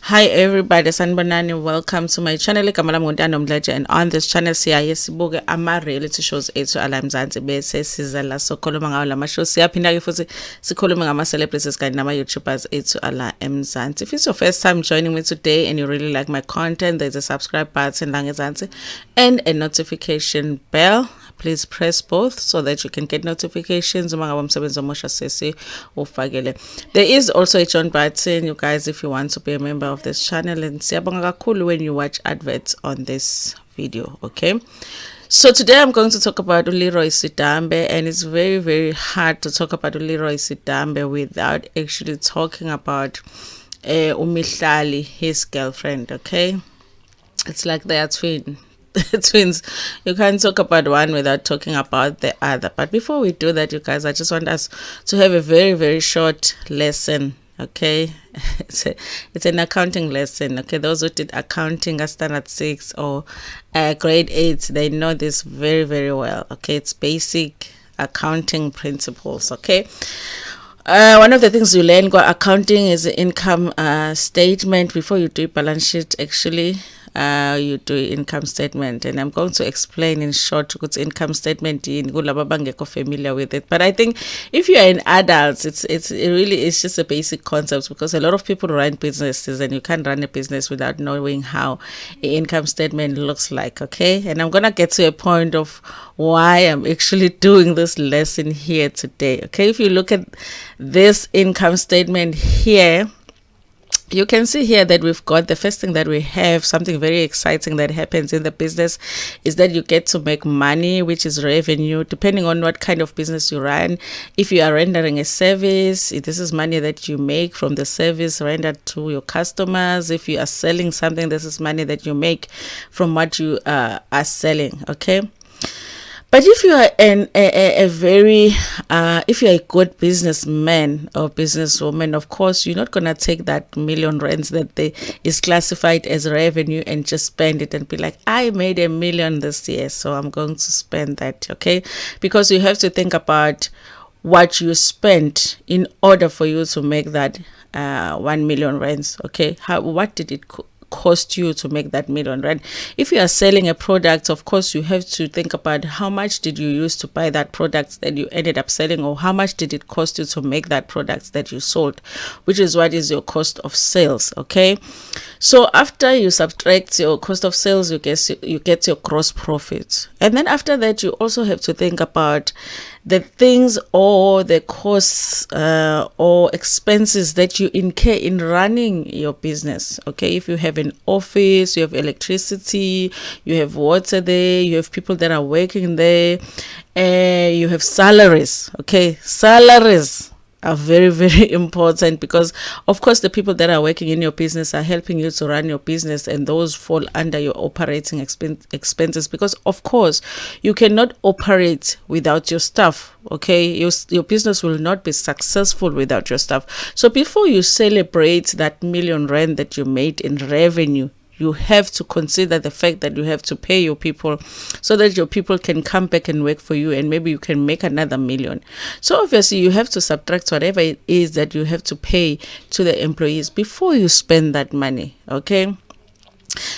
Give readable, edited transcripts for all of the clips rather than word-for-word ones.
Hi everybody, Sanbanani, welcome to my channel. Ntando Mdletshe, and on this channel siyaye sibuke ama reality shows ethu ala Mzansi bese siza la sokhuluma ngawo lama shows. Siyaphinda ke futhi sikhulume ngama celebrities kanye nama YouTubers ethu ala Mzansi. If it's your first time joining me today and you really like my content, there's a subscribe button la ngezansi and a notification bell. Please press both so that you can get notifications. There is also a join button, you guys, if you want to be a member of this channel. And siyabonga kakhulu when you watch adverts on this video, okay? So today I'm going to talk about Leeroy Sidambe, and it's very, very hard to talk about Leeroy Sidambe without actually talking about Mdletshe, his girlfriend, okay? It's like they are twins. You can't talk about one without talking about the other. But before we do that, you guys, I just want us to have a very, very short lesson, okay? It's an accounting lesson, okay? Those who did accounting at standard 6 or grade 8, they know this very, very well, okay? It's basic accounting principles, okay? One of the things you learn about accounting is the income statement. Before you do balance sheet, actually you do income statement, and I'm going to explain in short what's income statement in familiar with it. But I think if you are an adult, it's just a basic concept, because a lot of people run businesses and you can't run a business without knowing how an income statement looks like, okay? And I'm gonna get to a point of why I'm actually doing this lesson here today, okay? If you look at this income statement here, you can see here that we've got the first thing that we have, something very exciting that happens in the business, is that you get to make money, which is revenue, depending on what kind of business you run. If you are rendering a service, this is money that you make from the service rendered to your customers. If you are selling something, this is money that you make from what you are selling, okay? But if you are if you're a good businessman or businesswoman, of course, you're not going to take that million rands that is classified as revenue and just spend it and be like, I made $1 million this year, so I'm going to spend that, okay? Because you have to think about what you spent in order for you to make that 1 million rands, okay? What did it cost you to make that $1 million, right? If you are selling a product, of course you have to think about how much did you use to buy that product that you ended up selling, or how much did it cost you to make that product that you sold, which is what is your cost of sales, okay? So after you subtract your cost of sales, you get your gross profit, and then after that you also have to think about the things or the costs or expenses that you incur in running your business, okay? If you have an office, you have electricity, you have water there, you have people that are working there, you have salaries, okay? Salaries are very, very important, because of course the people that are working in your business are helping you to run your business, and those fall under your operating expenses, because of course you cannot operate without your staff, okay? Your business will not be successful without your staff. So before you celebrate that $1 million rand that you made in revenue, you have to consider the fact that you have to pay your people so that your people can come back and work for you, and maybe you can make another $1 million. So obviously you have to subtract whatever it is that you have to pay to the employees before you spend that money, okay?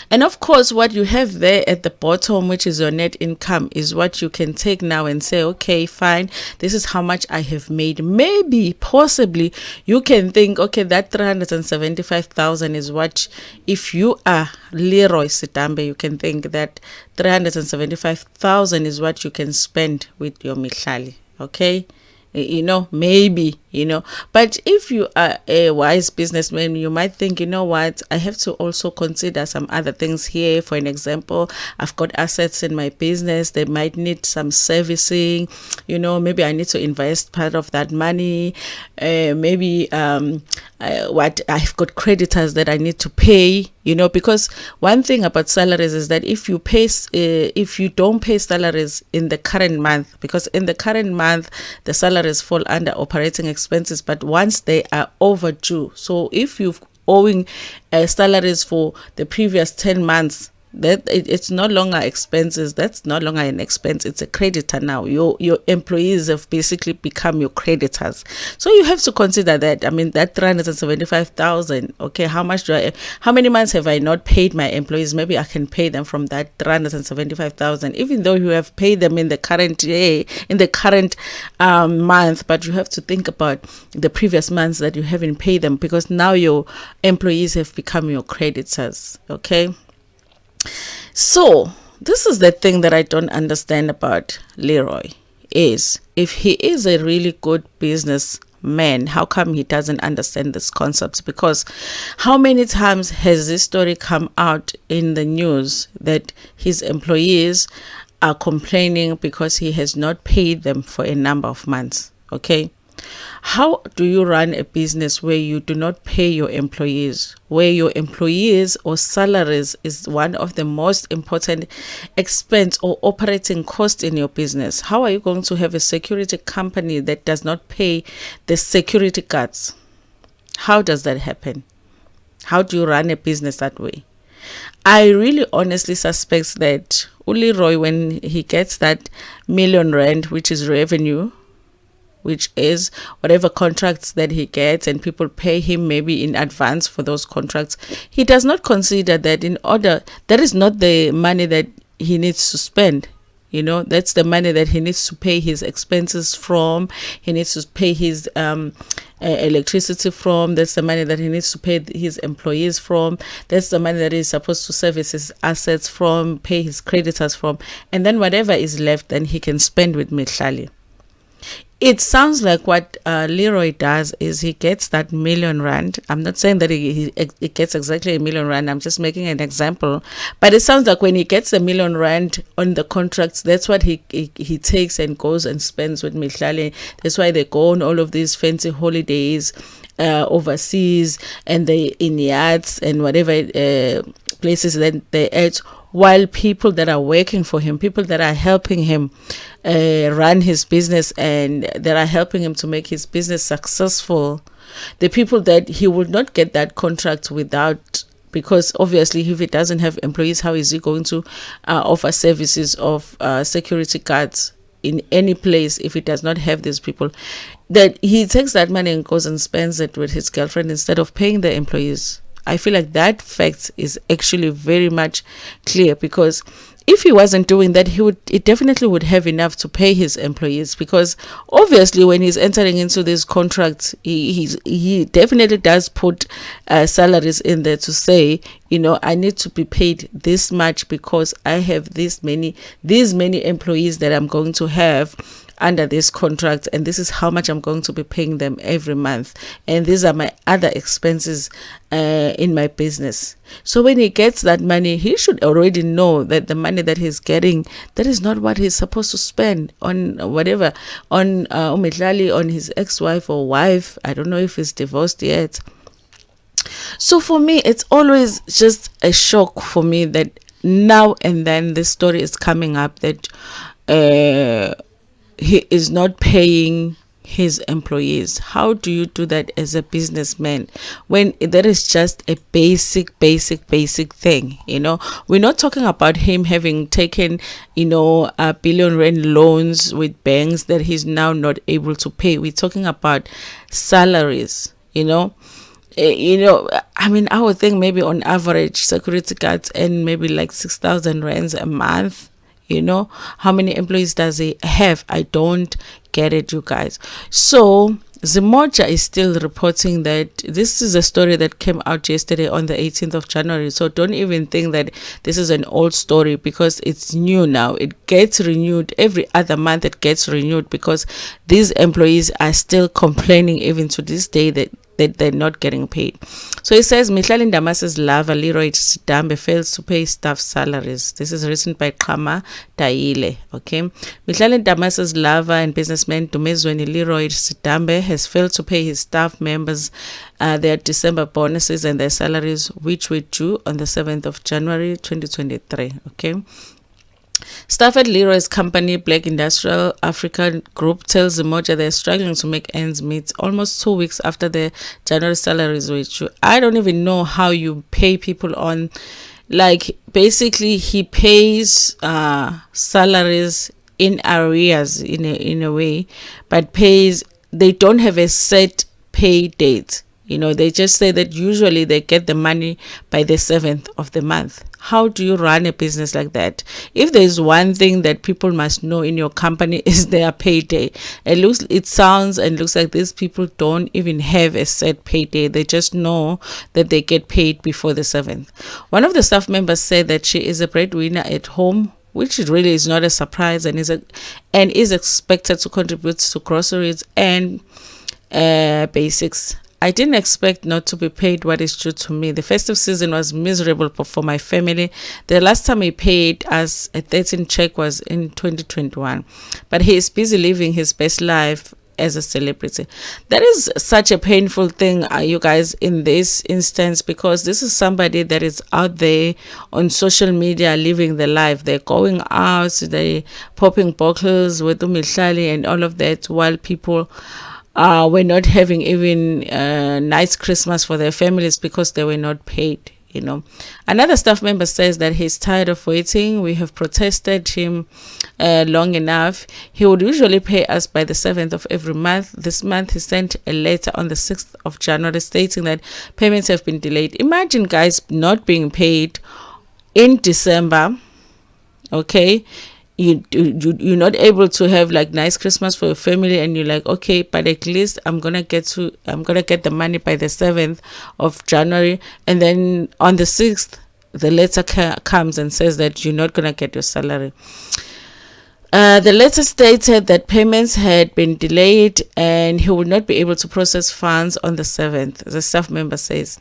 And of course, what you have there at the bottom, which is your net income, is what you can take now and say, okay, fine, this is how much I have made. Maybe, possibly, you can think, okay, that 375,000 is what, if you are Leeroy Sidambe, you can think that 375,000 is what you can spend with your Mdletshe, okay? Maybe, but if you are a wise businessman, you might think, you know what, I have to also consider some other things here. For an example, I've got assets in my business, they might need some servicing, maybe I need to invest part of that money. Maybe what I've got creditors that I need to pay, because one thing about salaries is that if you don't pay salaries in the current month, because in the current month the salaries fall under operating expenses, but once they are overdue, so if you've owing salaries for the previous 10 months, It's no longer expenses. That's no longer an expense. It's a creditor now. Your employees have basically become your creditors. So you have to consider that. I mean, that 375,000. Okay, how many months have I not paid my employees? Maybe I can pay them from that 375,000, even though you have paid them in the current year, in the current month. But you have to think about the previous months that you haven't paid them, because now your employees have become your creditors. Okay. So this is the thing that I don't understand about Leeroy, is if he is a really good businessman, how come he doesn't understand this concept? Because how many times has this story come out in the news that his employees are complaining because he has not paid them for a number of months? Okay. How do you run a business where you do not pay your employees, where your employees or salaries is one of the most important expense or operating cost in your business? How are you going to have a security company that does not pay the security guards? How does that happen? How do you run a business that way? I really honestly suspect that Leeroy, when he gets that R1 million, which is revenue, which is whatever contracts that he gets, and people pay him maybe in advance for those contracts, he does not consider that that is not the money that he needs to spend. That's the money that he needs to pay his expenses from. He needs to pay his electricity from. That's the money that he needs to pay his employees from. That's the money that he's supposed to service his assets from, pay his creditors from. And then whatever is left, then he can spend with Mdletshe. It sounds like what Leeroy does is he gets that R1 million. I'm not saying that he gets exactly R1 million. I'm just making an example. But it sounds like when he gets R1 million on the contracts, that's what he takes and goes and spends with Mdletshe. That's why they go on all of these fancy holidays overseas, and they in yachts and whatever places that they at, while people that are working for him, people that are helping him run his business and that are helping him to make his business successful, the people that he would not get that contract without, because obviously if he doesn't have employees, how is he going to offer services of security guards in any place if he does not have these people? That he takes that money and goes and spends it with his girlfriend instead of paying the employees. I feel like that fact is actually very much clear, because if he wasn't doing that, he definitely would have enough to pay his employees, because obviously when he's entering into these contracts, he definitely does put salaries in there to say, I need to be paid this much because I have these many employees that I'm going to have under this contract, and this is how much I'm going to be paying them every month, and these are my other expenses in my business. So when he gets that money, he should already know that the money that he's getting, that is not what he's supposed to spend on whatever, on Mdletshe, on his ex-wife or wife. I don't know if he's divorced yet. So for me, it's always just a shock for me that now and then this story is coming up that he is not paying his employees. How do you do that as a businessman when there is just a basic thing? We're not talking about him having taken a R1 billion loans with banks that he's now not able to pay. We're talking about salaries. I mean, I would think maybe on average security guards earn maybe like 6,000 rands a month. How many employees does he have? I don't get it, you guys. So Zimoja is still reporting that this is a story that came out yesterday on the 18th of January. So don't even think that this is an old story, because it's new now. It gets renewed every other month. It gets renewed because these employees are still complaining even to this day that they're not getting paid. So it says Mdletshe Ndamase's lover Leeroy Sidambe fails to pay staff salaries. This is written by Kama Taile. Okay, Mdletshe Ndamase's lover and businessman Dumezweni Leeroy Sidambe has failed to pay his staff members their December bonuses and their salaries, which were due on the 7th of January 2023. Okay. Staff at Leeroy's company, Black Industrial Africa Group, tells Zimoja they're struggling to make ends meet almost 2 weeks after their January salaries were due. I don't even know how you pay people on Like basically he pays salaries in arrears in a way, but pays, they don't have a set pay date. They just say that usually they get the money by the 7th of the month. How do you run a business like that? If there's one thing that people must know in your company is their payday. It sounds and looks like these people don't even have a set payday. They just know that they get paid before the 7th. One of the staff members said that she is a breadwinner at home, which really is not a surprise, and is expected to contribute to groceries and basics. I didn't expect not to be paid what is due to me. The festive season was miserable for my family. The last time he paid us a 13 check was in 2021. But he is busy living his best life as a celebrity. That is such a painful thing, you guys, in this instance, because this is somebody that is out there on social media living the life. They're going out, they popping bottles with Mdletshe and all of that, while people were not having even nice Christmas for their families because they were not paid. Another staff member says that he's tired of waiting. We have protested him long enough. He would usually pay us by the 7th of every month. This month he sent a letter on the 6th of January stating that payments have been delayed. Imagine, guys, not being paid in December. Okay, you're not able to have like nice Christmas for your family, and you're like, okay, but at least I'm gonna get the money by the 7th of January, and then on the 6th the letter comes and says that you're not gonna get your salary. The letter stated that payments had been delayed and he would not be able to process funds on the 7th, the staff member says.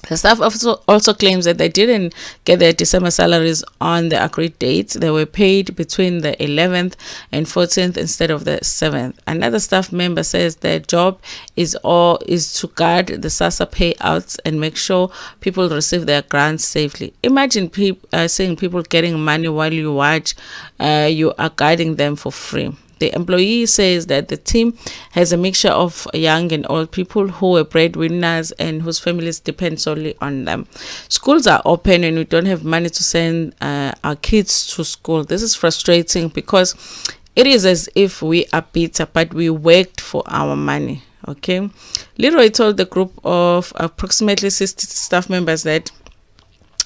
The staff also claims that they didn't get their December salaries on the agreed dates. They were paid between the 11th and 14th instead of the 7th. Another staff member says their job is to guard the SASSA payouts and make sure people receive their grants safely. Imagine seeing people getting money while you watch. You are guiding them for free. The employee says that the team has a mixture of young and old people who are breadwinners and whose families depend solely on them. Schools are open and we don't have money to send our kids to school. This is frustrating because it is as if we are bitter, but we worked for our money. Okay. Leeroy told the group of approximately 60 staff members that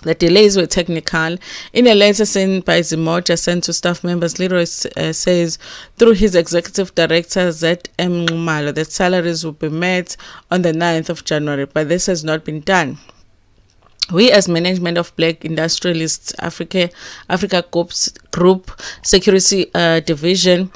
the delays were technical. In a letter sent by Zimoja sent to staff members, Leeroy says through his executive director Z.M. Ngumalo that salaries will be met on the 9th of January, but this has not been done. We, as management of Black Industrialists Africa Group Security Division,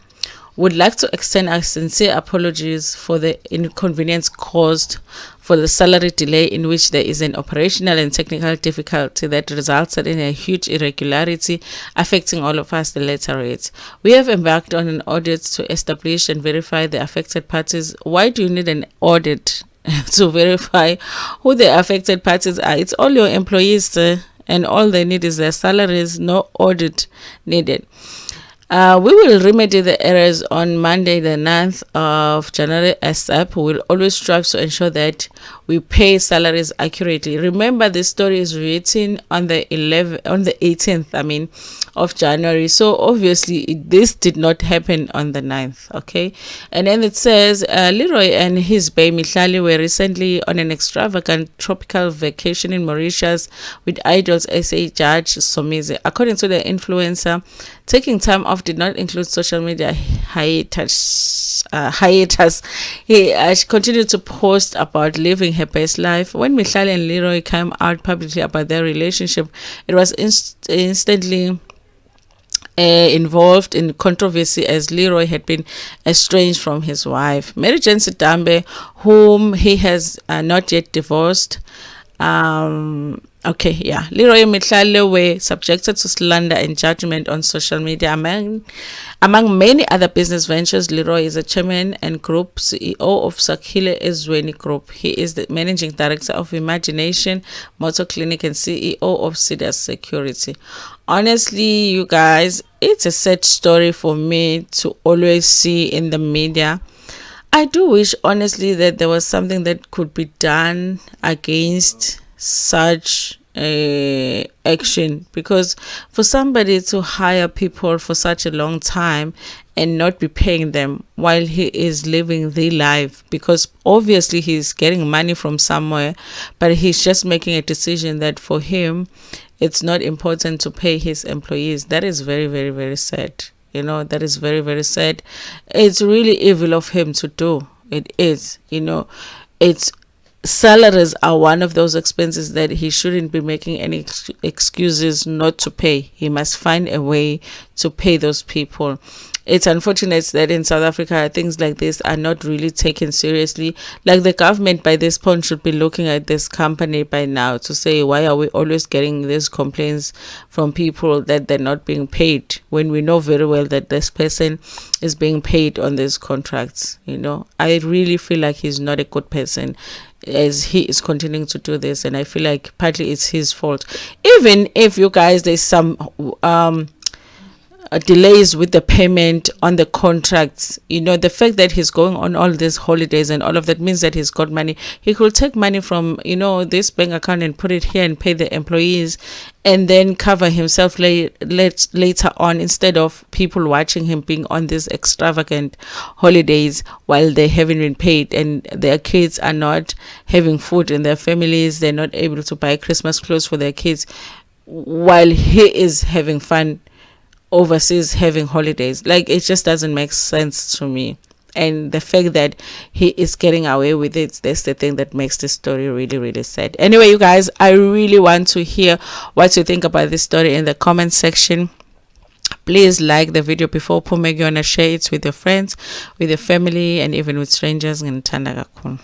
would like to extend our sincere apologies for the inconvenience caused for the salary delay, in which there is an operational and technical difficulty that resulted in a huge irregularity affecting all of us, the letter reads. We have embarked on an audit to establish and verify the affected parties. Why do you need an audit to verify who the affected parties are? It's all your employees, and all they need is their salaries. No audit needed. We will remedy the errors on Monday, the 9th of January ASAP. We will always strive to ensure that we pay salaries accurately. Remember, this story is written on the 18th, of January. So obviously, this did not happen on the 9th. Okay, and then it says Leeroy and his bae Mdletshe were recently on an extravagant tropical vacation in Mauritius with Idol's SA judge Somizi. According to the influencer, taking time off did not include social media hiatus. She continued to post about living her best life. When Mdletshe and Leeroy came out publicly about their relationship, it was instantly involved in controversy, as Leeroy had been estranged from his wife, Mary Jane Sidambe, whom he has not yet divorced. Leeroy and Mdletshe were subjected to slander and judgment on social media. Among many other business ventures, Leeroy is a chairman and group CEO of Sakhile Ezweni Group. He is the managing director of Imagination Motor Clinic and CEO of Sidas Security. Honestly, you guys, it's a sad story for me to always see in the media. I do wish, honestly, that there was something that could be done against such action, because for somebody to hire people for such a long time and not be paying them while he is living the life, because obviously he's getting money from somewhere, but he's just making a decision that for him it's not important to pay his employees. That is very, very, very sad. That is very, very sad. It's really evil of him to do. It is. It's salaries are one of those expenses that he shouldn't be making any excuses not to pay. He must find a way to pay those people. It's unfortunate that in South Africa things like this are not really taken seriously. Like, the government by this point should be looking at this company by now to say, why are we always getting these complaints from people that they're not being paid, when we know very well that this person is being paid on these contracts. I really feel like he's not a good person as he is continuing to do this, and I feel like partly it's his fault. Even if, you guys, there's some delays with the payment on the contracts, the fact that he's going on all these holidays and all of that means that he's got money. He could take money from this bank account and put it here and pay the employees, and then cover himself later on, instead of people watching him being on these extravagant holidays while they haven't been paid, and their kids are not having food in their families. They're not able to buy Christmas clothes for their kids, while he is having fun overseas, having holidays. Like, it just doesn't make sense to me. And the fact that he is getting away with it, that's the thing that makes this story really, really sad. Anyway, you guys, I really want to hear what you think about this story in the comment section. Please like the video before Pumegona, share it with your friends, with your family, and even with strangers. Ntando kakhulu.